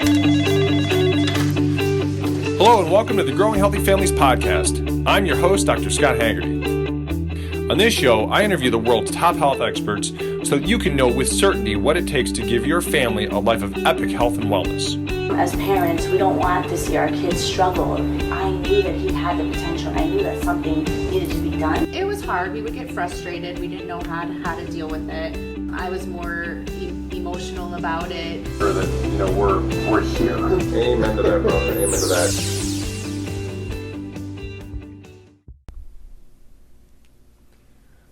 Hello and welcome to the Growing Healthy Families podcast. I'm your host, Dr. Scott Haggerty. On this show, I interview the world's top health experts so that you can know with certainty what it takes to give your family a life of epic health and wellness. As parents, we don't want to see our kids struggle. I knew that he had the potential, and I knew that something needed to be done. It was hard. We would get frustrated. We didn't know how to deal with it. I was more emotional about it. Sure that, we're here. Amen to that, brother. Amen to that.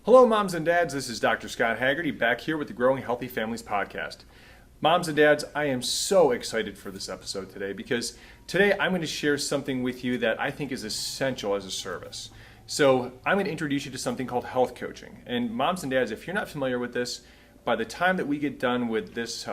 Hello, moms and dads. This is Dr. Scott Haggerty back here with the Growing Healthy Families podcast. Moms and dads, I am so excited for this episode today because today I'm going to share something with you that I think is essential as a service. So I'm going to introduce you to something called health coaching. And moms and dads, if you're not familiar with this, by the time that we get done with this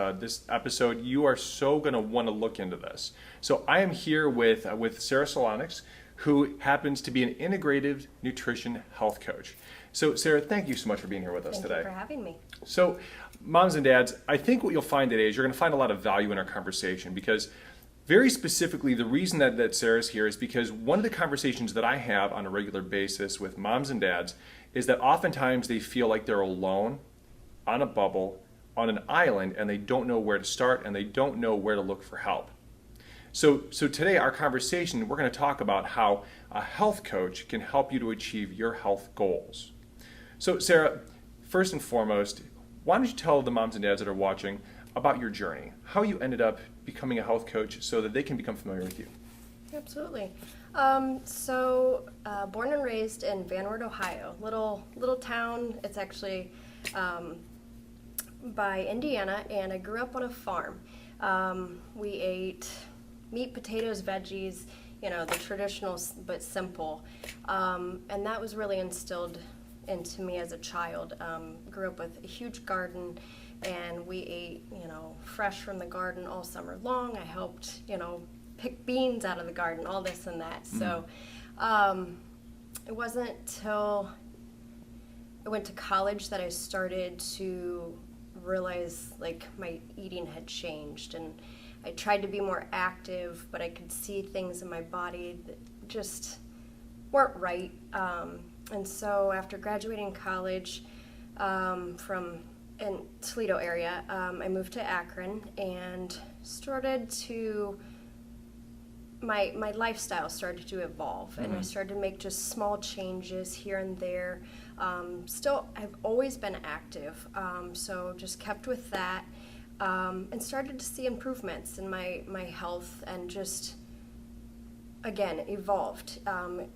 episode, you are so going to want to look into this. So I am here with Sarah Solonix, who happens to be an integrative nutrition health coach. So Sarah, thank you so much for being here with us today. Thank you for having me. So moms and dads, I think what you'll find today is you're going to find a lot of value in our conversation because very specifically the reason that Sarah's here is because one of the conversations that I have on a regular basis with moms and dads is that oftentimes they feel like they're alone on a bubble, on an island, and they don't know where to start and they don't know where to look for help. So today our conversation, we're going to talk about how a health coach can help you to achieve your health goals. So Sarah, first and foremost, why don't you tell the moms and dads that are watching about your journey, how you ended up becoming a health coach so that they can become familiar with you. Absolutely. Born and raised in Van Wert, Ohio, little town. It's actually by Indiana, and I grew up on a farm. We ate meat, potatoes, veggies, the traditional but simple, and that was really instilled into me as a child. Grew up with a huge garden, and we ate, fresh from the garden all summer long. I helped, pick beans out of the garden, all this and that. Mm-hmm. So it wasn't till I went to college that I started to realize my eating had changed, and I tried to be more active, but I could see things in my body that just weren't right. And so after graduating college from in Toledo area, I moved to Akron and started to, my lifestyle started to evolve. Mm-hmm. And I started to make just small changes here and there. Still, I've always been active, so just kept with that, and started to see improvements in my health and just, again, evolved. I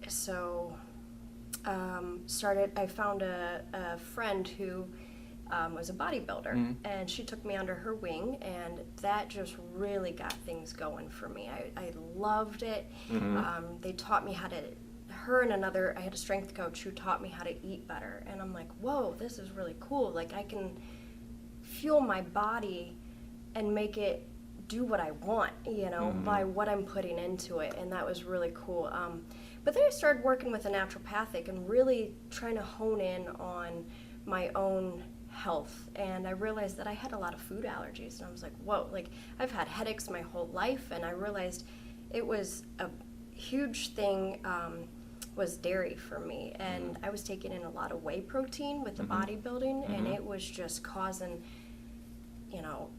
found a friend who was a bodybuilder, mm-hmm. and she took me under her wing, and that just really got things going for me. I loved it. Mm-hmm. They taught me how to, I had a strength coach who taught me how to eat better, and I'm like, whoa, this is really cool. I can fuel my body and make it do what I want, mm-hmm. by what I'm putting into it, and that was really cool. But then I started working with a naturopathic and really trying to hone in on my own health, and I realized that I had a lot of food allergies, and I was like, whoa, I've had headaches my whole life, and I realized it was a huge thing, was dairy for me, and I was taking in a lot of whey protein with the mm-hmm. bodybuilding, mm-hmm. and it was just causing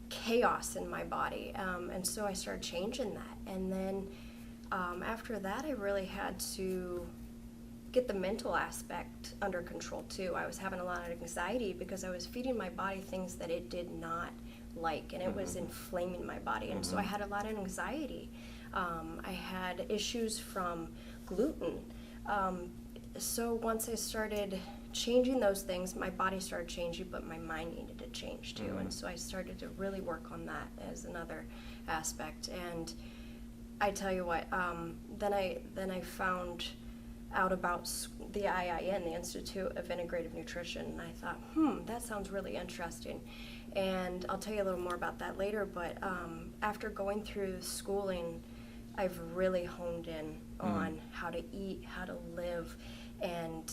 chaos in my body, and so I started changing that, and then after that I really had to get the mental aspect under control too. I was having a lot of anxiety because I was feeding my body things that it did not like, and it mm-hmm. was inflaming my body, and mm-hmm. so I had a lot of anxiety. I had issues from gluten. So once I started changing those things, my body started changing, but my mind needed to change too. Mm-hmm. And so I started to really work on that as another aspect. And I tell you what, then I found out about the IIN, the Institute of Integrative Nutrition, and I thought, that sounds really interesting. And I'll tell you a little more about that later, but after going through schooling, I've really honed in on how to eat, how to live, and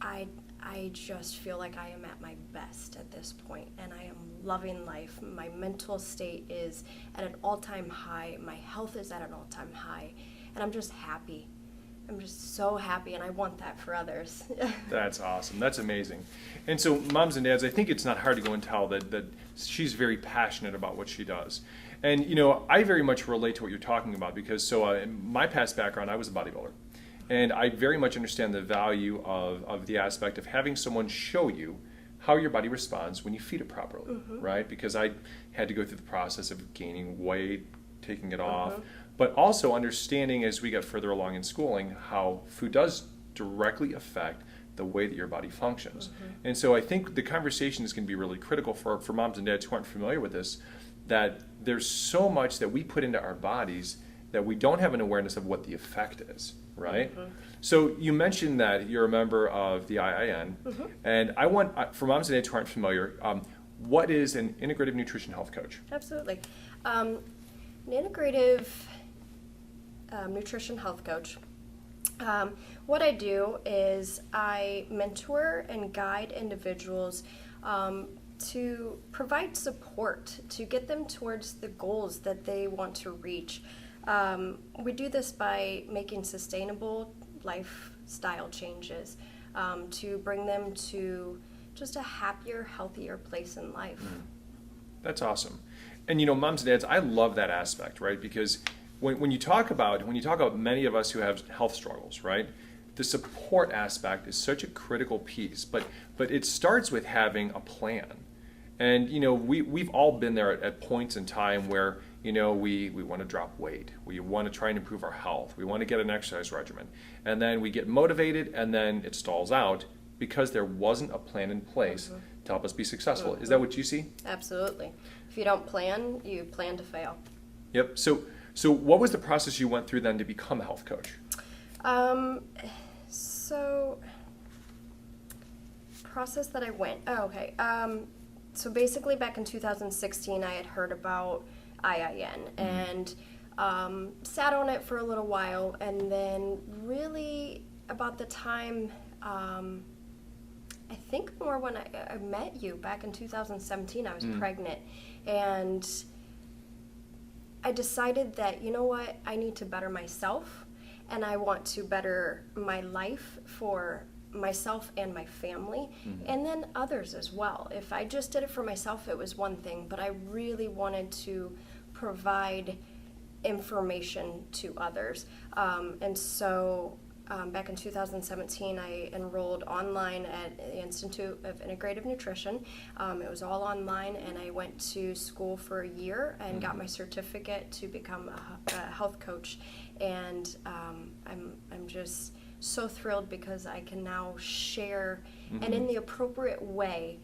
I I just feel like I am at my best at this point, and I am loving life. My mental state is at an all-time high. My health is at an all-time high, and I'm just happy. I'm just so happy, and I want that for others. That's awesome. That's amazing. And so, moms and dads, I think it's not hard to go and tell that she's very passionate about what she does. And, you know, I very much relate to what you're talking about because, in my past background, I was a bodybuilder. And I very much understand the value of the aspect of having someone show you how your body responds when you feed it properly, right? Because I had to go through the process of gaining weight, taking it off, but also understanding as we get further along in schooling how food does directly affect the way that your body functions. And so I think the conversation is going to be really critical for moms and dads who aren't familiar with this, that there's so much that we put into our bodies that we don't have an awareness of what the effect is, right? So you mentioned that you're a member of the IIN, and I want, for moms and dads who aren't familiar, what is an integrative nutrition health coach? Absolutely. An integrative nutrition health coach. What I do is I mentor and guide individuals to provide support to get them towards the goals that they want to reach. We do this by making sustainable lifestyle changes to bring them to just a happier, healthier place in life. That's awesome. And you know, moms and dads, I love that aspect, right? Because when you talk about many of us who have health struggles, right? The support aspect is such a critical piece, but it starts with having a plan. And you know, we've all been there at points in time where, you know, we want to drop weight, we want to try and improve our health, we want to get an exercise regimen, and then we get motivated and then it stalls out because there wasn't a plan in place to help us be successful. Is that what you see? Absolutely. If you don't plan, you plan to fail. Yep. So what was the process you went through then to become a health coach? Process that I went. So basically back in 2016, I had heard about IIN and sat on it for a little while, and then really about the time, I think more when I met you back in 2017, I was pregnant, and I decided that, you know what, I need to better myself, and I want to better my life for myself and my family, and then others as well. If I just did it for myself, it was one thing, but I really wanted to provide information to others. And so back in 2017, I enrolled online at the Institute of Integrative Nutrition. It was all online, and I went to school for a year and got my certificate to become a health coach. And I'm just so thrilled because I can now share, and in the appropriate way,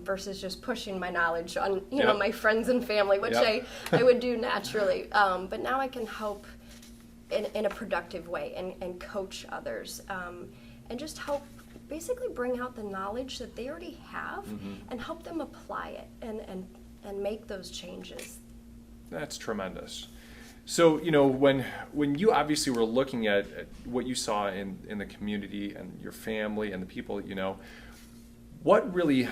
versus just pushing my knowledge on know my friends and family, which I would do naturally. But now I can help in a productive way and coach others, and just help basically bring out the knowledge that they already have and help them apply it and make those changes. That's tremendous. So, you know, when you obviously were looking at what you saw in the community and your family and the people that you know, what really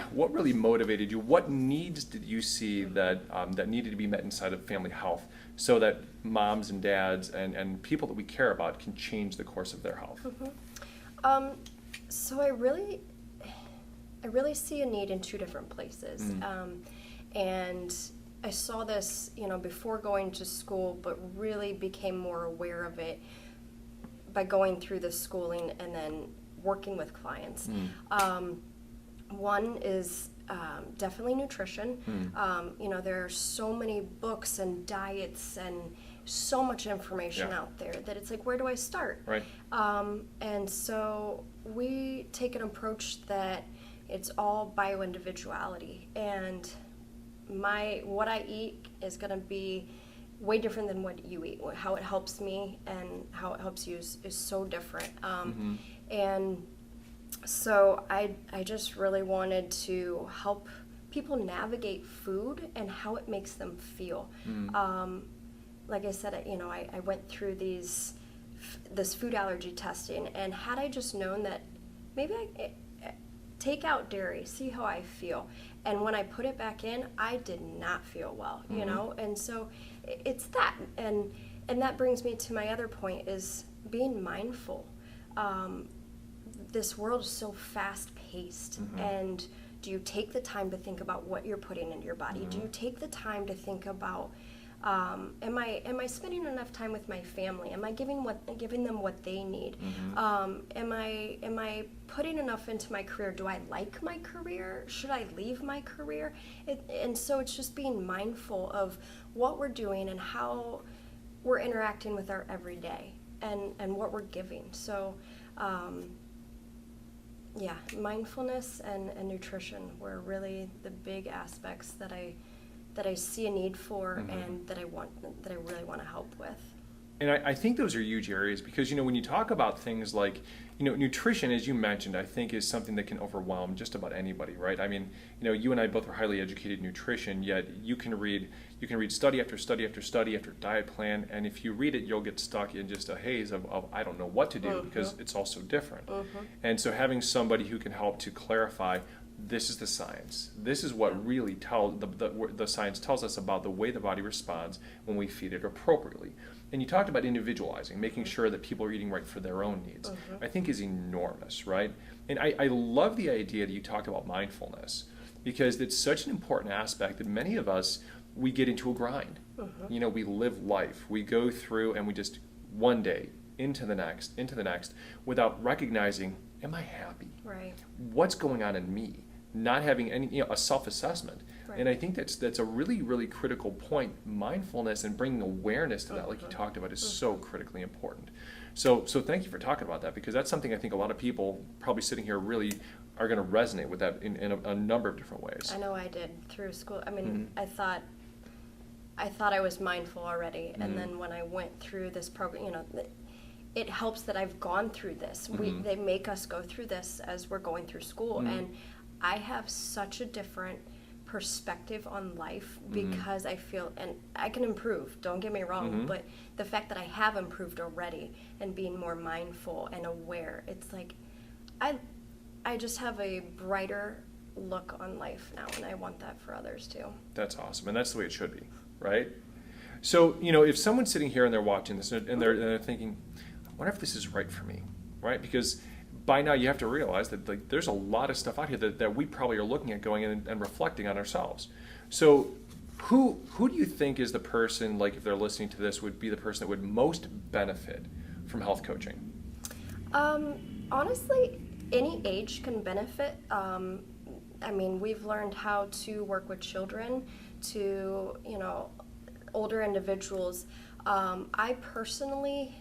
motivated you? What needs did you see that needed to be met inside of family health so that moms and dads and people that we care about can change the course of their health? So I really see a need in two different places, and I saw this, you know, before going to school, but really became more aware of it by going through the schooling and then working with clients. One is definitely nutrition. You know, there are so many books and diets and so much information out there that it's like, where do I start? Right. And so we take an approach that it's all bio-individuality, and what I eat is going to be way different than what you eat. How it helps me and how it helps you is so different. And so I just really wanted to help people navigate food and how it makes them feel. Like I said, you know, I went through this food allergy testing, and had I just known that maybe take out dairy, see how I feel. And when I put it back in, I did not feel well, you know? And so it's that. And that brings me to my other point is being mindful. This world is so fast paced, and do you take the time to think about what you're putting into your body? Do you take the time to think about, am I spending enough time with my family? Am I giving them what they need? Am I putting enough into my career? Do I like my career? Should I leave my career? And so it's just being mindful of what we're doing and how we're interacting with our everyday and what we're giving. So yeah, mindfulness and nutrition were really the big aspects that I see a need for and that I really want to help with. And I think those are huge areas because, when you talk about things like, nutrition, as you mentioned, I think is something that can overwhelm just about anybody, right? I mean, you and I both are highly educated in nutrition, yet you can read study after study after study after diet plan, and if you read it, you'll get stuck in just a haze of I don't know what to do because it's all so different. And so having somebody who can help to clarify, this is the science. This is what really the science tells us about the way the body responds when we feed it appropriately. And you talked about individualizing, making sure that people are eating right for their own needs, I think is enormous, right? And I love the idea that you talked about mindfulness because it's such an important aspect that many of us, we get into a grind. We live life. We go through and we just one day into the next without recognizing, am I happy? Right. What's going on in me? Not having any, a self-assessment. Right. And I think that's a really, really critical point. Mindfulness and bringing awareness to that, like you talked about, is so critically important. So thank you for talking about that because that's something I think a lot of people probably sitting here really are going to resonate with that in a number of different ways. I know I did through school. I mean, I thought I was mindful already, and then when I went through this program, it helps that I've gone through this. They make us go through this as we're going through school, and I have such a different perspective on life because I feel, and I can improve, don't get me wrong, but the fact that I have improved already and being more mindful and aware, it's like I just have a brighter look on life now, and I want that for others too. That's awesome, and that's the way it should be, right? So, if someone's sitting here and they're watching this and they're thinking, I wonder if this is right for me, right? Because by now you have to realize that there's a lot of stuff out here that we probably are looking at going and reflecting on ourselves. So who do you think is the person, like if they're listening to this, would be the person that would most benefit from health coaching? Honestly, any age can benefit. I mean, we've learned how to work with children to, older individuals. I personally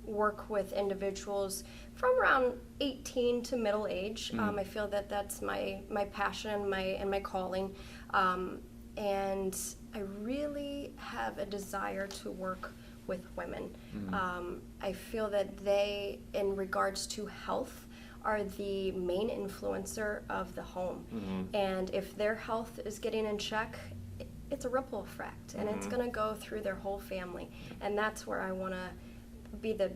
work with individuals from around 18 to middle age. I feel that that's my passion and my calling. And I really have a desire to work with women. I feel that they, in regards to health, are the main influencer of the home. And if their health is getting in check, it's a ripple effect, and it's going to go through their whole family. And that's where I want to be the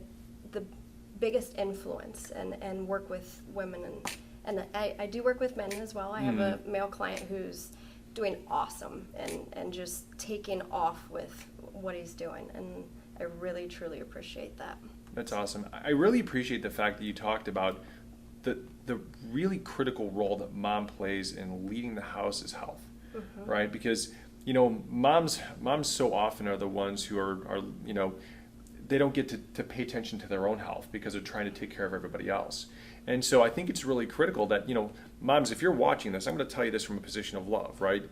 biggest influence and work with women. And I do work with men as well. I have a male client who's doing awesome and just taking off with what he's doing. And I really, truly appreciate that. That's awesome. I really appreciate the fact that you talked about the really critical role that mom plays in leading the house's health, right? Because, moms so often are the ones who are they don't get to pay attention to their own health because they're trying to take care of everybody else. And so I think it's really critical that, moms, if you're watching this, I'm going to tell you this from a position of love, right?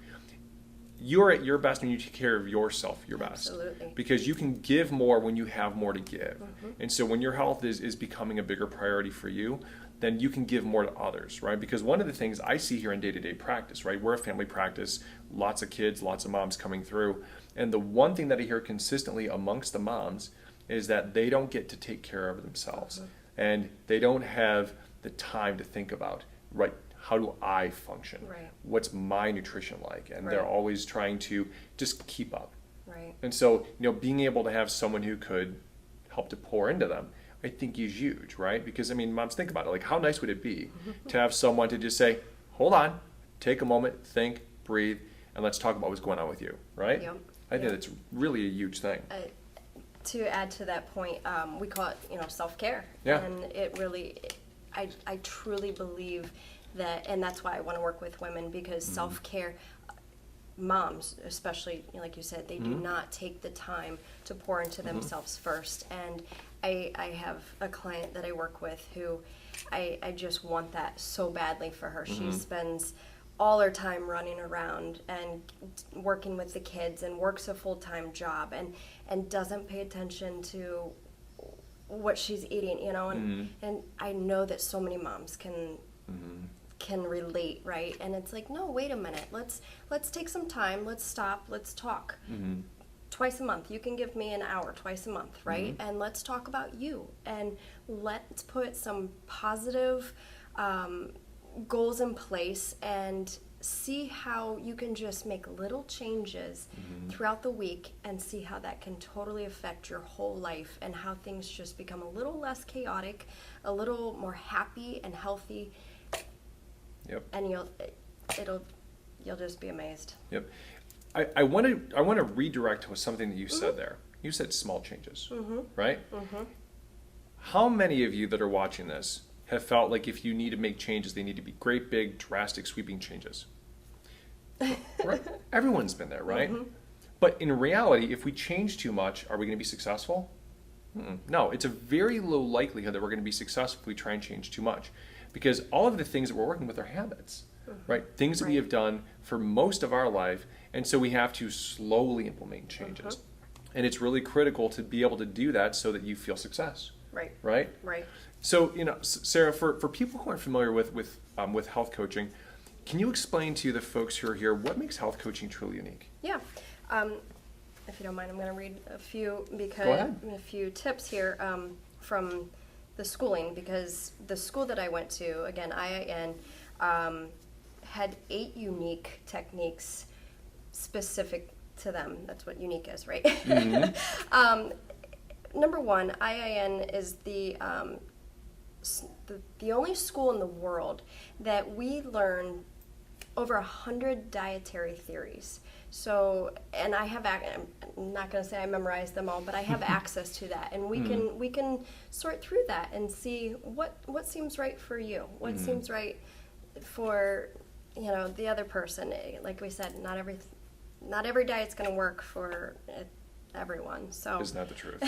You're at your best when you take care of yourself your best. Absolutely. Because you can give more when you have more to give. And so when your health is becoming a bigger priority for you, then you can give more to others, right? Because one of the things I see here in day-to-day practice, right? We're a family practice, lots of kids, lots of moms coming through. And the one thing that I hear consistently amongst the moms is that they don't get to take care of themselves. And they don't have the time to think about, right, how do I function? Right. What's my nutrition like? And they're always trying to just keep up. Right. And so, being able to have someone who could help to pour into them, I think is huge, right? Because I mean, moms, think about it. Like, how nice would it be to have someone to just say, hold on, take a moment, think, breathe, and let's talk about what's going on with you, right? Yep. I think that's really a huge thing. To add to that point, we call it, self-care. Yeah. And it really, I truly believe that, and that's why I want to work with women, because self-care, moms especially, like you said, they do not take the time to pour into themselves first. And I have a client that I work with who I just want that so badly for her. She spends all her time running around and working with the kids and works a full-time job and doesn't pay attention to what she's eating, and I know that so many moms can relate, right? And it's like, no, wait a minute, let's take some time, let's stop, let's talk. Twice a month, you can give me an hour twice a month, right? And let's talk about you, and let's put some positive goals in place and see how you can just make little changes throughout the week and see how that can totally affect your whole life, and how things just become a little less chaotic, a little more happy and healthy. Yep. And you'll just be amazed. Yep. I want to redirect to something that you said there. You said small changes, right? How many of you that are watching this have felt like if you need to make changes, they need to be great, big, drastic, sweeping changes? Right? Everyone's been there, right? But in reality, if we change too much, are we going to be successful? No, it's a very low likelihood that we're going to be successful if we try and change too much, because all of the things that we're working with are habits, right? Things that we have done for most of our life, and so we have to slowly implement changes. And it's really critical to be able to do that so that you feel success. Right. Right? Right. So, Sarah, for people who aren't familiar with health coaching, can you explain to the folks who are here what makes health coaching truly unique? Yeah. If you don't mind, I'm going to read a few Go ahead. a few tips here from the schooling, because the school that I went to, again, IIN, had 8 unique techniques specific to them. That's what unique is, right? Number one, IIN is the only school in the world that we learn over 100 dietary theories. So, and I'm not going to say I memorized them all, but I have access to that, and we can sort through that and see what seems right for you, what seems right for the other person. Like we said, not every diet's going to work for everyone. So Isn't that the truth?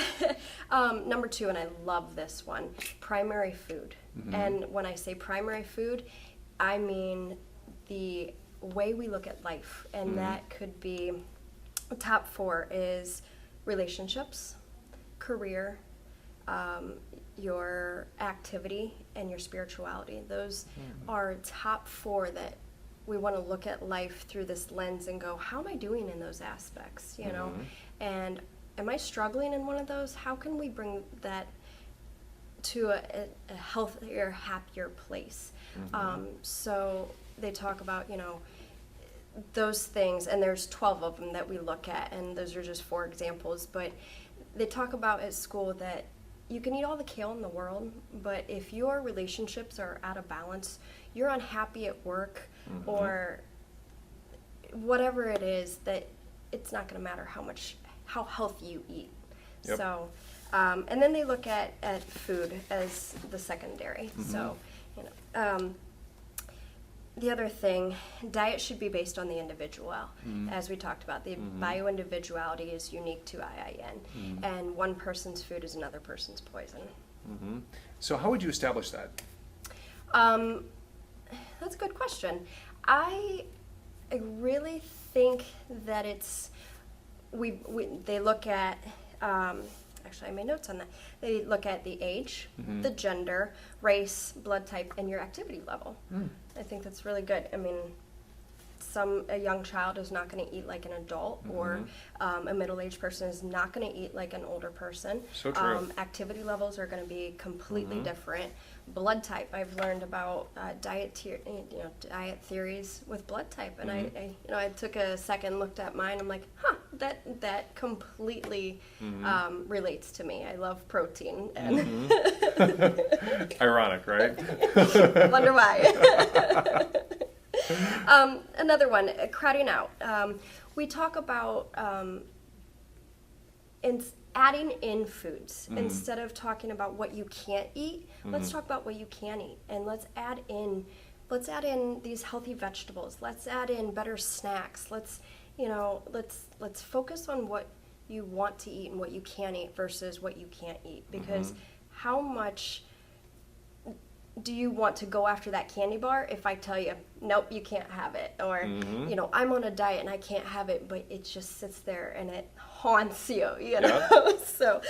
Number 2, and I love this one, primary food. And when I say primary food, I mean the way we look at life, and that could be top 4 is relationships, career, your activity, and your spirituality. Those are top 4 that we want to look at life through this lens and go, how am I doing in those aspects, and am I struggling in one of those? How can we bring that to a healthier, happier place? So they talk about, those things, and there's 12 of them that we look at, and those are just 4 examples, but they talk about at school that you can eat all the kale in the world, but if your relationships are out of balance, you're unhappy at work, or whatever it is, that it's not going to matter how healthy you eat. Yep. So, and then they look at food as the secondary. So, the other thing, diet should be based on the individual. As we talked about, the bio-individuality is unique to IIN, and one person's food is another person's poison. So how would you establish that? That's a good question. I really think that it's they look at actually I made notes on that. They look at the age, the gender, race, blood type, and your activity level. I think that's really good. I mean, a young child is not going to eat like an adult, or a middle-aged person is not going to eat like an older person. So true. Activity levels are going to be completely different. Blood type, I've learned about diet theories with blood type, and I took a second, looked at mine. I'm like, That completely relates to me. I love protein, and Ironic, right? wonder why. Another one, crowding out. We talk about adding in foods instead of talking about what you can't eat. Let's talk about what you can eat, and let's add in these healthy vegetables. Let's add in better snacks. Let's focus on what you want to eat and what you can eat versus what you can't eat, because how much do you want to go after that candy bar if I tell you, nope, you can't have it? Or, I'm on a diet and I can't have it, but it just sits there and it haunts you, know? Yeah. So,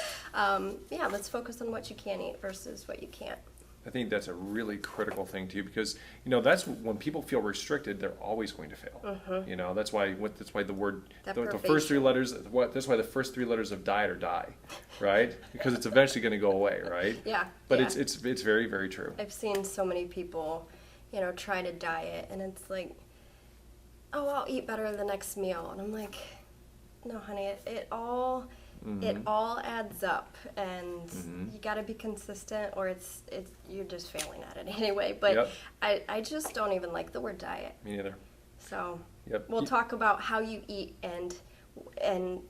let's focus on what you can eat versus what you can't. I think that's a really critical thing too, because that's when people feel restricted, they're always going to fail. That's why the word the first three letters. That's why the first three letters of diet are die, right? Because it's eventually going to go away, right? Yeah. But yeah. it's very, very true. I've seen so many people, try to diet, and it's like, oh, I'll eat better the next meal, and I'm like, no, honey, it all adds up, and you got to be consistent, or it's you're just failing at it anyway. But I just don't even like the word diet. Me neither. So we'll talk about how you eat and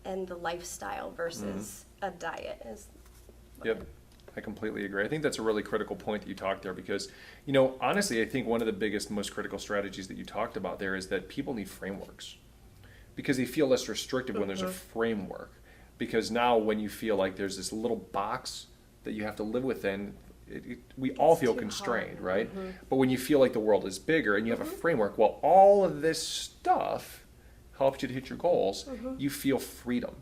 the lifestyle versus a diet is. Yep. I completely agree. I think that's a really critical point that you talked there, because, honestly, I think one of the biggest, most critical strategies that you talked about there is that people need frameworks, because they feel less restrictive when there's a framework. Because now when you feel like there's this little box that you have to live within, we all feel constrained, right? But when you feel like the world is bigger and you have a framework, well, all of this stuff helps you to hit your goals, you feel freedom,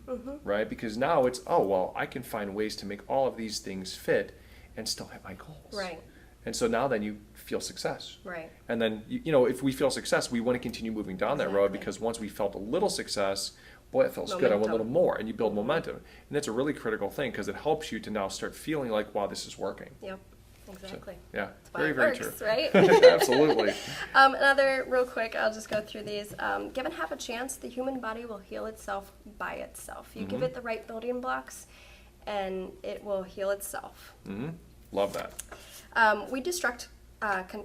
right? Because now it's, I can find ways to make all of these things fit and still hit my goals. Right. And so now then you feel success. Right. And then, if we feel success, we want to continue moving down that road, because once we felt a little success, boy, it feels good. I want a little more, and you build momentum. And that's a really critical thing, because it helps you to now start feeling like, wow, this is working. Yep, exactly. So, yeah, That's why very, it very works, true. right? Absolutely. Another, real quick, I'll just go through these. Given half a chance, the human body will heal itself by itself. You give it the right building blocks, and it will heal itself. Love that. We destruct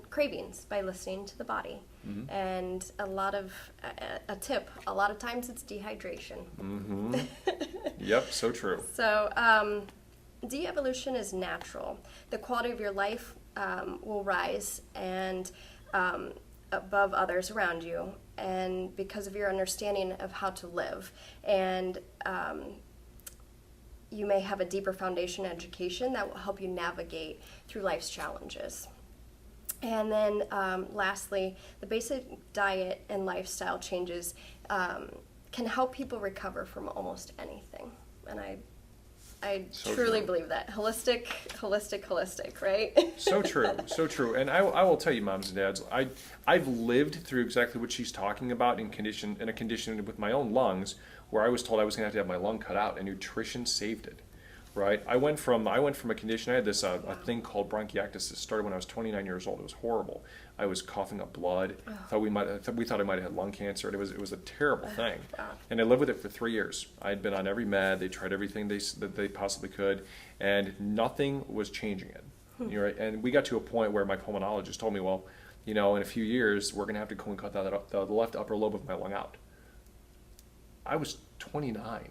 cravings by listening to the body. And a lot of times it's dehydration. Yep, so true. So de-evolution is natural. The quality of your life will rise and above others around you, and because of your understanding of how to live. And you may have a deeper foundation education that will help you navigate through life's challenges. And then lastly, the basic diet and lifestyle changes can help people recover from almost anything. And I So truly true. believe that. Holistic, right? So true, so true. And I will tell you, moms and dads, I've lived through exactly what she's talking about in a condition with my own lungs, where I was told I was going to have my lung cut out, and nutrition saved it. Right, I went from a condition. I had this a thing called bronchiectasis. It started when I was 29 years old. It was horrible. I was coughing up blood. We thought I might have had lung cancer. It was a terrible thing, and I lived with it for 3 years. I had been on every med. They tried everything that they possibly could, and nothing was changing it. Right? And we got to a point where my pulmonologist told me, well, in a few years we're going to have to go and cut the left upper lobe of my lung out. I was 29.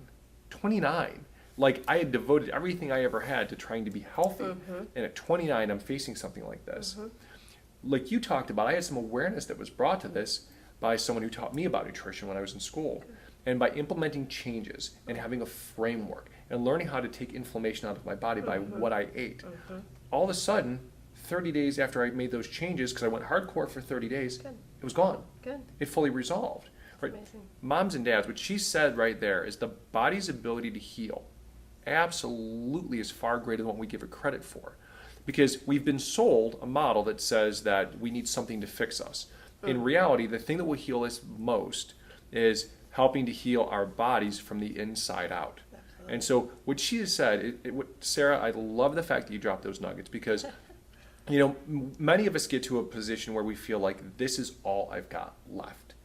Like, I had devoted everything I ever had to trying to be healthy. And at 29, I'm facing something like this. Like you talked about, I had some awareness that was brought to this by someone who taught me about nutrition when I was in school. And by implementing changes and having a framework and learning how to take inflammation out of my body by what I ate. All of a sudden, 30 days after I made those changes, because I went hardcore for 30 days, it was gone. Good. It fully resolved. Right? Moms and dads, what she said right there is the body's ability to heal absolutely is far greater than what we give it credit for, because we've been sold a model that says that we need something to fix us. In reality, the thing that will heal us most is helping to heal our bodies from the inside out. Absolutely. And so what she has said, Sarah, I love the fact that you dropped those nuggets, because many of us get to a position where we feel like this is all I've got left.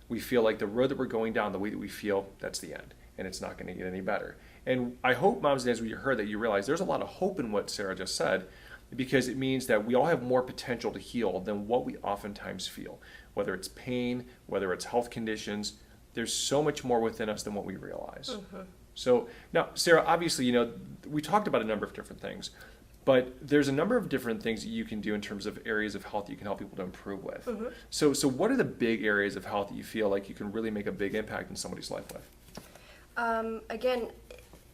We feel like the road that we're going down, the way that we feel, that's the end. and it's not going to get any better. And I hope, moms and dads, when you heard that, you realize there's a lot of hope in what Sarah just said, because it means that we all have more potential to heal than what we oftentimes feel. Whether it's pain, whether it's health conditions, there's so much more within us than what we realize. So now, Sarah, obviously, we talked about a number of different things, but there's a number of different things that you can do in terms of areas of health that you can help people to improve with. So what are the big areas of health that you feel like you can really make a big impact in somebody's life with? Again,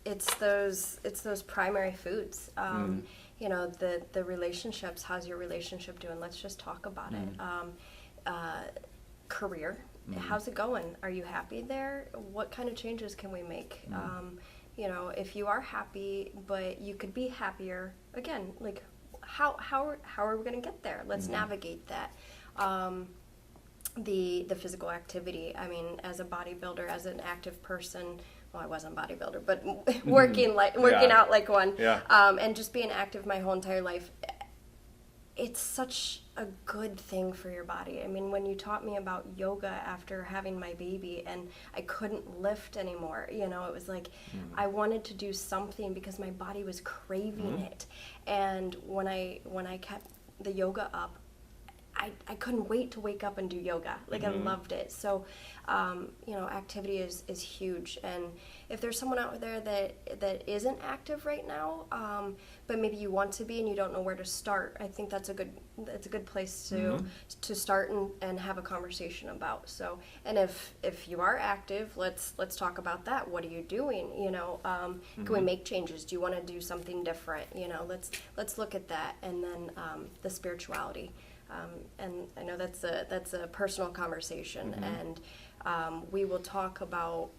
it's those primary foods. The relationships. How's your relationship doing? Let's just talk about it. Career. How's it going? Are you happy there? What kind of changes can we make? If you are happy, but you could be happier, again, like how are we going to get there? Let's navigate that. The physical activity. I mean, as a bodybuilder, as an active person, well, I wasn't a bodybuilder, but working out like one, and just being active my whole entire life. It's such a good thing for your body. I mean, when you taught me about yoga after having my baby and I couldn't lift anymore, it was like I wanted to do something because my body was craving it. And when I kept the yoga up, I couldn't wait to wake up and do yoga. Like, I loved it. So, activity is huge. And if there's someone out there that isn't active right now, but maybe you want to be and you don't know where to start, I think that's a good place to start and have a conversation about. So, and if you are active, let's talk about that. What are you doing? Can we make changes? Do you want to do something different? Let's look at that. And then the spirituality. And I know that's a personal conversation, and we will talk about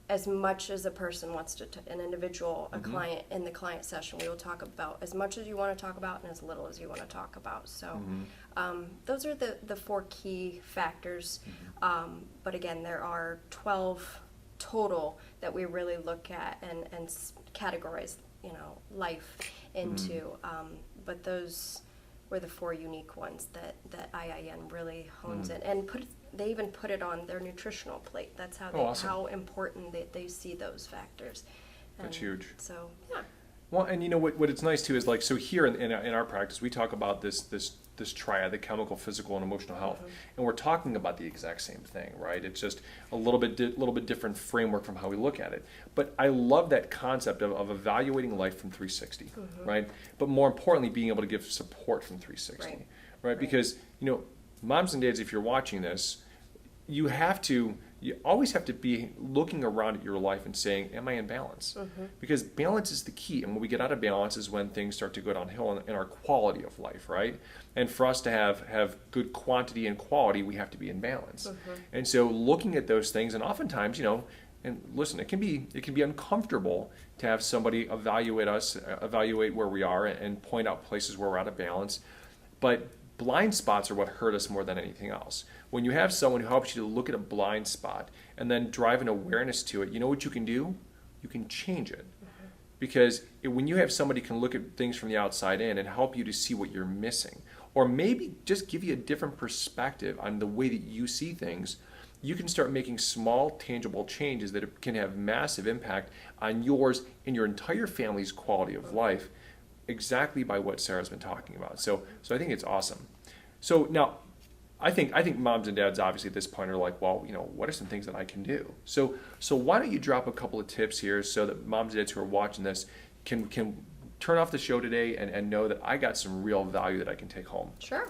as much as a person wants to, an individual, a client in the client session. We will talk about as much as you want to talk about and as little as you want to talk about. So those are the 4 key factors. But again, there are 12 total that we really look at and categorize, life into. But those were the 4 unique ones that IIN really hones in, and they even put it on their nutritional plate. That's how awesome. How important they see those factors. That's huge. So yeah. Well, and what it's nice too is, like, so here in our practice, we talk about this triad, the chemical, physical, and emotional health, and we're talking about the exact same thing, right? It's just a little bit different framework from how we look at it. But I love that concept of evaluating life from 360, right? But more importantly, being able to give support from 360, right? Because moms and dads, if you're watching this, you always have to be looking around at your life and saying, am I in balance? Because balance is the key. And when we get out of balance is when things start to go downhill in our quality of life, right? And for us to have good quantity and quality, we have to be in balance. And so looking at those things, and oftentimes, and listen, it can be uncomfortable to have somebody evaluate where we are and point out places where we're out of balance. But blind spots are what hurt us more than anything else. When you have someone who helps you to look at a blind spot and then drive an awareness to it, you know what you can do? You can change it. Because when you have somebody can look at things from the outside in and help you to see what you're missing, or maybe just give you a different perspective on the way that you see things, you can start making small, tangible changes that can have massive impact on yours and your entire family's quality of life, exactly by what Sarah's been talking about. So I think it's awesome. So now, I think moms and dads obviously at this point are like, well, what are some things that I can do? So why don't you drop a couple of tips here so that moms and dads who are watching this can turn off the show today and know that I got some real value that I can take home. Sure.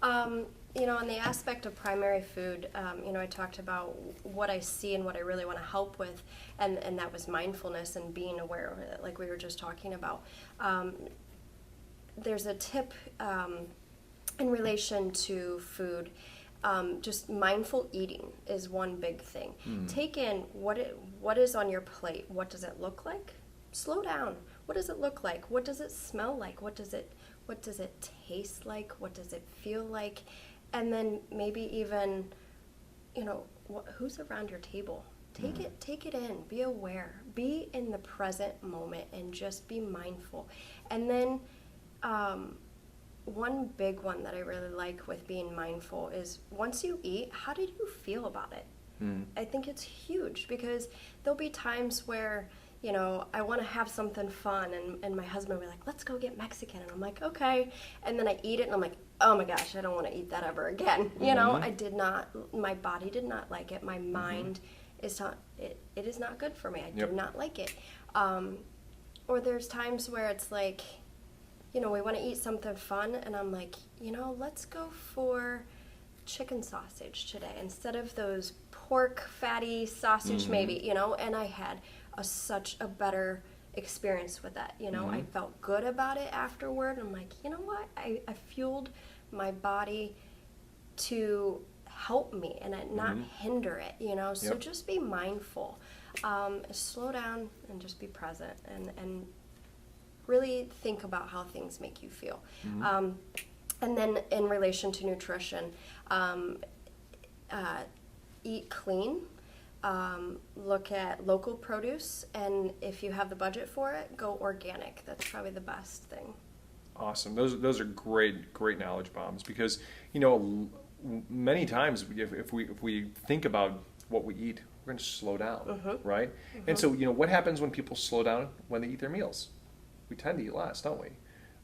On the aspect of primary food, I talked about what I see and what I really want to help with, and that was mindfulness and being aware of it, like we were just talking about. There's a tip in relation to food. Just mindful eating is one big thing. Take in what is on your plate. What does it look like? Slow down. What does it look like? What does it smell like? What does it taste like? What does it feel like? And then maybe even, who's around your table? Take it in. Be aware. Be in the present moment and just be mindful. And then one big one that I really like with being mindful is once you eat, how did you feel about it? I think it's huge, because there'll be times where, you know, I want to have something fun, and my husband will be like, let's go get Mexican. And I'm like, okay. And then I eat it, and I'm like, oh my gosh, I don't want to eat that ever again. You know, my body did not like it. My mind is not, it is not good for me. I do not like it. Or there's times where it's like, you know, we want to eat something fun, and I'm like, you know, let's go for chicken sausage today instead of those pork fatty sausage, maybe, you know. And I had such a better experience with that, you know. I felt good about it afterward. I'm like, you know what, I fueled my body to help me and not hinder it, you know. So just be mindful, slow down and just be present, and really think about how things make you feel. And then in relation to nutrition, eat clean, look at local produce, and if you have the budget for it, go organic. That's probably the best thing. Awesome. Those are great knowledge bombs, because, you know, many times if we think about what we eat, we're going to slow down, right? And so, you know, what happens when people slow down when they eat their meals? We tend to eat less, don't we?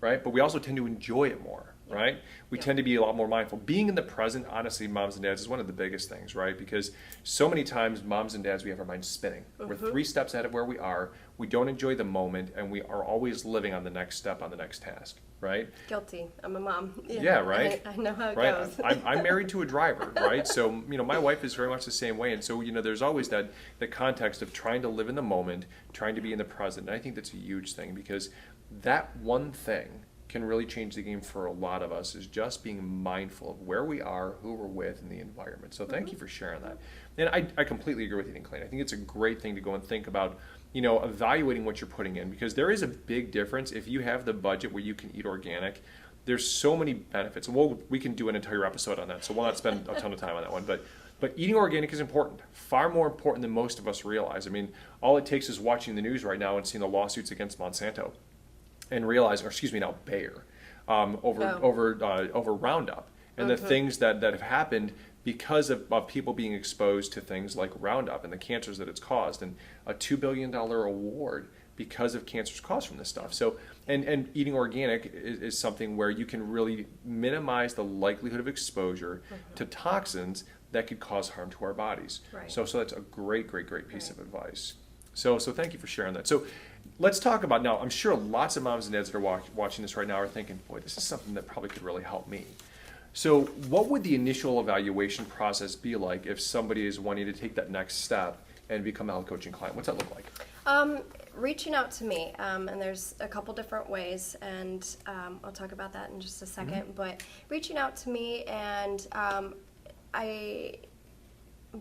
Right? But we also tend to enjoy it more, right? We tend to be a lot more mindful. Being in the present, honestly, moms and dads, is one of the biggest things, right? Because so many times, moms and dads, we have our minds spinning. We're 3 steps ahead of where we are. We don't enjoy the moment, and we are always living on the next step, on the next task, right? Guilty. I'm a mom. Yeah, right? I know how it right? goes. I'm married to a driver, right? So, you know, my wife is very much the same way. And so, you know, there's always the context of trying to live in the moment, trying to be in the present. And I think that's a huge thing, because that one thing can really change the game for a lot of us, is just being mindful of where we are, who we're with, and the environment. So thank you for sharing that. And I completely agree with eating clean. I think it's a great thing to go and think about, you know, evaluating what you're putting in, because there is a big difference. If you have the budget where you can eat organic, there's so many benefits. And we can do an entire episode on that, so we'll not spend a ton of time on that one. But eating organic is important, far more important than most of us realize. I mean, all it takes is watching the news right now and seeing the lawsuits against Monsanto, and realize, or excuse me, now Bayer, over Roundup, and the things that have happened because of people being exposed to things like Roundup and the cancers that it's caused, and a $2 billion award because of cancers caused from this stuff. So, and eating organic is something where you can really minimize the likelihood of exposure to toxins that could cause harm to our bodies. Right. So that's a great piece of advice. So thank you for sharing that. So let's talk about now. I'm sure lots of moms and dads that are watching this right now are thinking, boy, this is something that probably could really help me. So what would the initial evaluation process be like if somebody is wanting to take that next step and become a health coaching client? What's that look like? Reaching out to me, and there's a couple different ways, and I'll talk about that in just a second. But reaching out to me, and I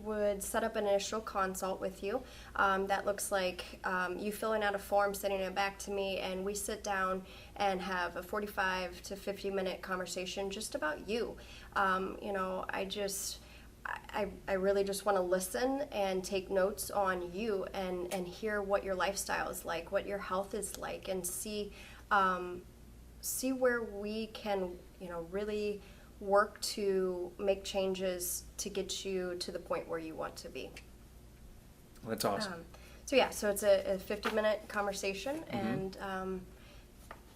would set up an initial consult with you. That looks like you filling out a form, sending it back to me, and we sit down and have a 45 to 50 minute conversation just about you. You know, I really just want to listen and take notes on you, and hear what your lifestyle is like, what your health is like, and see where we can, you know, really work to make changes to get you to the point where you want to be. That's awesome. So it's a 50-minute conversation, and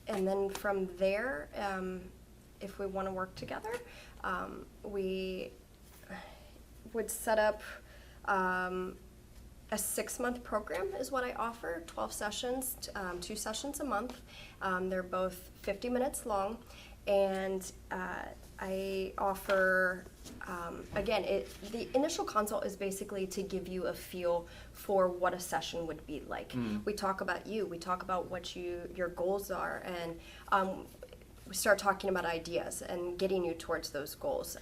then from there, if we want to work together, we would set up a 6-month program is what I offer, 12 sessions, 2 sessions a month. They're both 50 minutes long, and I offer, again, the initial consult is basically to give you a feel for what a session would be like. We talk about you, we talk about what your goals are, and we start talking about ideas and getting you towards those goals.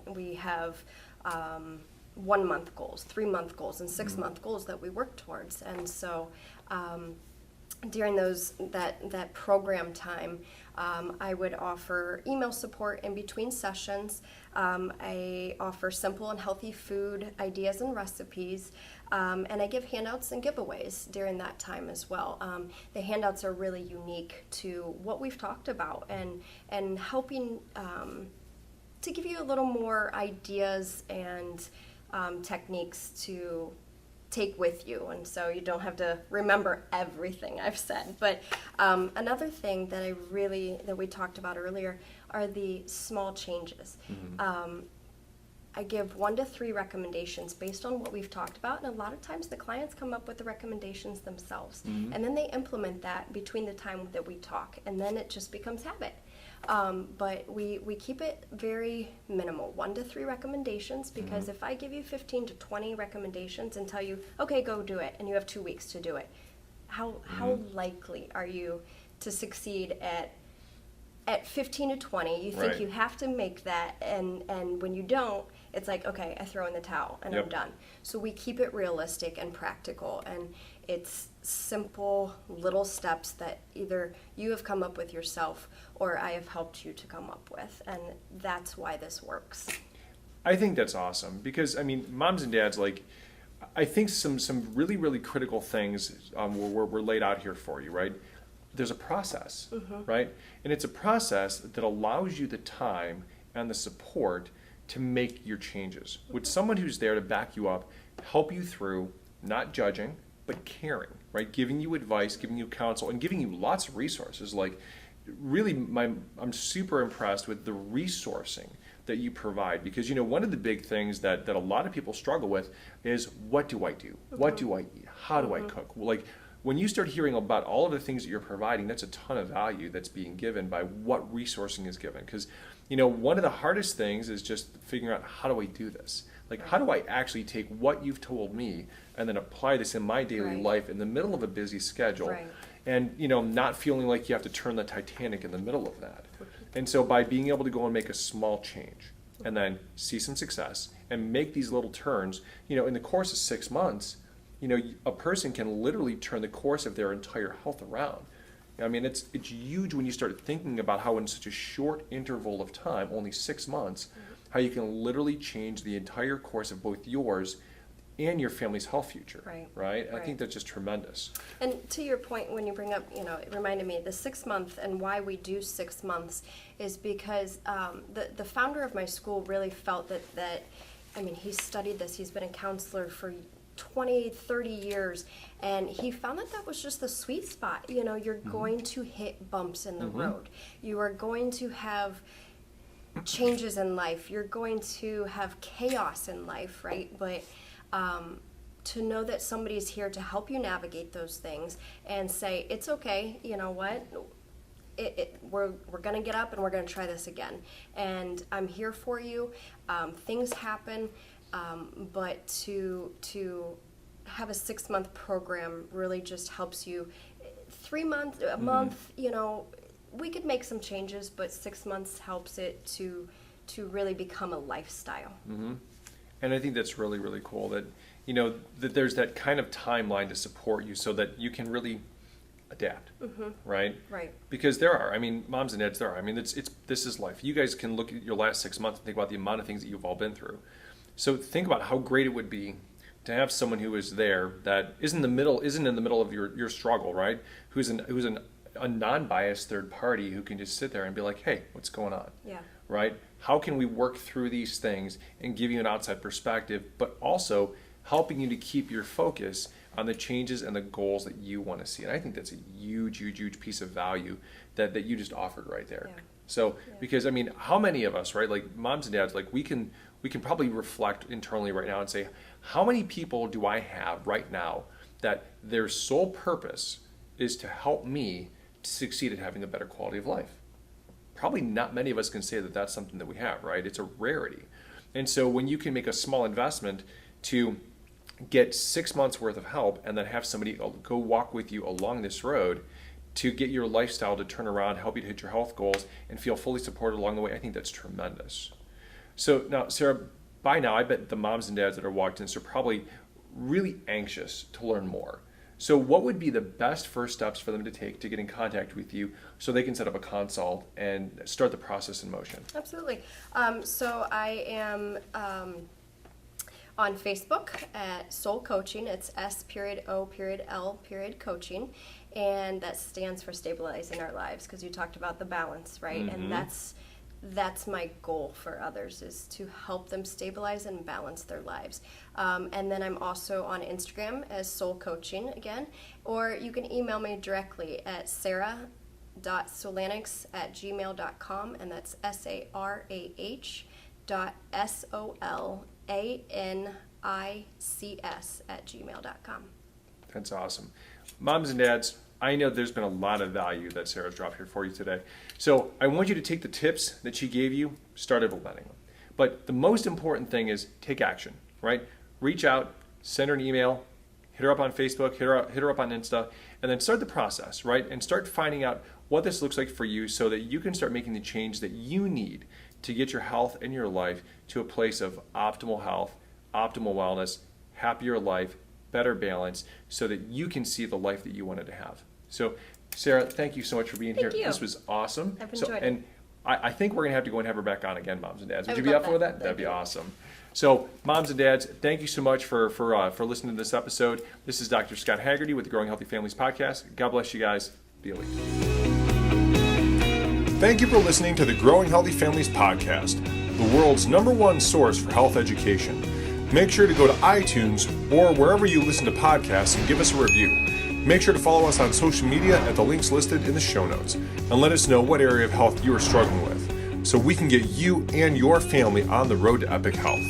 We have 1-month goals, 3-month goals, and 6-month goals that we work towards. And so during that program time, I would offer email support in between sessions. I offer simple and healthy food ideas and recipes, and I give handouts and giveaways during that time as well. The handouts are really unique to what we've talked about, and helping to give you a little more ideas and techniques to take with you, and so you don't have to remember everything I've said. But another thing that we talked about earlier are the small changes. I give 1 to 3 recommendations based on what we've talked about, and a lot of times the clients come up with the recommendations themselves, and then they implement that between the time that we talk, and then it just becomes habit. But we keep it very minimal, 1 to 3 recommendations, because if I give you 15 to 20 recommendations and tell you, okay, go do it, and you have 2 weeks to do it, how likely are you to succeed at 15 to 20? You think Right. you have to make that, and when you don't, it's like, okay, I throw in the towel and I'm Yep. done. So we keep it realistic and practical, and it's simple little steps that either you have come up with yourself or I have helped you to come up with, and that's why this works. I think that's awesome because, I mean, moms and dads, like, I think some really, really critical things were laid out here for you, right? There's a process, right? And it's a process that allows you the time and the support to make your changes with someone who's there to back you up, help you through, not judging, but caring, right? Giving you advice, giving you counsel, and giving you lots of resources. Like, really, I'm super impressed with the resourcing that you provide, because, you know, one of the big things that a lot of people struggle with is, what do I do? What do I eat? How do I cook? Well, like, when you start hearing about all of the things that you're providing, that's a ton of value that's being given by what resourcing is given. Because, you know, one of the hardest things is just figuring out, how do I do this? Like, how do I actually take what you've told me and then apply this in my daily Right. life in the middle of a busy schedule? Right. And, you know, not feeling like you have to turn the Titanic in the middle of that. And so by being able to go and make a small change and then see some success and make these little turns, you know, in the course of 6 months, you know, a person can literally turn the course of their entire health around. I mean, it's huge when you start thinking about how in such a short interval of time, only 6 months, how you can literally change the entire course of both yours and your family's health future. Right. And I think that's just tremendous. And to your point, when you bring up, you know, it reminded me, the 6 month, and why we do 6 months is because the founder of my school really felt that, I mean, he studied this, he's been a counselor for 20, 30 years, and he found that was just the sweet spot. You know, you're going to hit bumps in the road. You are going to have changes in life. You're going to have chaos in life, right? But to know that somebody's here to help you navigate those things and say, it's okay, you know what? We're going to get up and we're going to try this again. And I'm here for you. Things happen. But to have a 6 month program really just helps you. 3 months, a month, you know, we could make some changes, but 6 months helps it to really become a lifestyle. And I think that's really, really cool that, you know, that there's that kind of timeline to support you so that you can really adapt, right? Right. Because there are, I mean, moms and dads, there are. I mean, this is life. You guys can look at your last 6 months and think about the amount of things that you've all been through. So think about how great it would be to have someone who is there that isn't in the middle of your struggle, right? Who's a non-biased third party who can just sit there and be like, hey, what's going on? Yeah. Right? How can we work through these things and give you an outside perspective, but also helping you to keep your focus on the changes and the goals that you want to see? And I think that's a huge, huge, huge piece of value that you just offered right there. Yeah. So, because I mean, how many of us, right, like moms and dads, like we can probably reflect internally right now and say, how many people do I have right now that their sole purpose is to help me to succeed at having a better quality of life? Probably not many of us can say that that's something that we have, right? It's a rarity. And so when you can make a small investment to get 6 months worth of help and then have somebody go walk with you along this road to get your lifestyle to turn around, help you to hit your health goals, and feel fully supported along the way, I think that's tremendous. So now, Sarah, by now, I bet the moms and dads that are walked in are probably really anxious to learn more. So what would be the best first steps for them to take to get in contact with you so they can set up a consult and start the process in motion? Absolutely. So I am on Facebook at Soul Coaching. It's S.O.L. Coaching. And that stands for Stabilizing Our Lives, because you talked about the balance, right? And that's that's my goal for others, is to help them stabilize and balance their lives. And then I'm also on Instagram as Soul Coaching again, or you can email me directly at sarah.solanix@gmail.com, and that's sarah.solanics@gmail.com. That's awesome. Moms and dads, I know there's been a lot of value that Sarah's dropped here for you today. So I want you to take the tips that she gave you, start implementing them. But the most important thing is take action, right? Reach out, send her an email, hit her up on Facebook, hit her up on Insta, and then start the process, right? And start finding out what this looks like for you so that you can start making the change that you need to get your health and your life to a place of optimal health, optimal wellness, happier life, better balance, so that you can see the life that you wanted to have. So, Sarah, thank you so much for being here. Thank you. This was awesome. I've enjoyed it. And I think we're going to have to go and have her back on again, moms and dads. Would I you would be love up for that. that? That'd be awesome. So, moms and dads, thank you so much for listening to this episode. This is Dr. Scott Haggerty with the Growing Healthy Families podcast. God bless you guys. Be elite. Thank you for listening to the Growing Healthy Families podcast, the world's #1 source for health education. Make sure to go to iTunes or wherever you listen to podcasts and give us a review. Make sure to follow us on social media at the links listed in the show notes, and let us know what area of health you are struggling with so we can get you and your family on the road to epic health.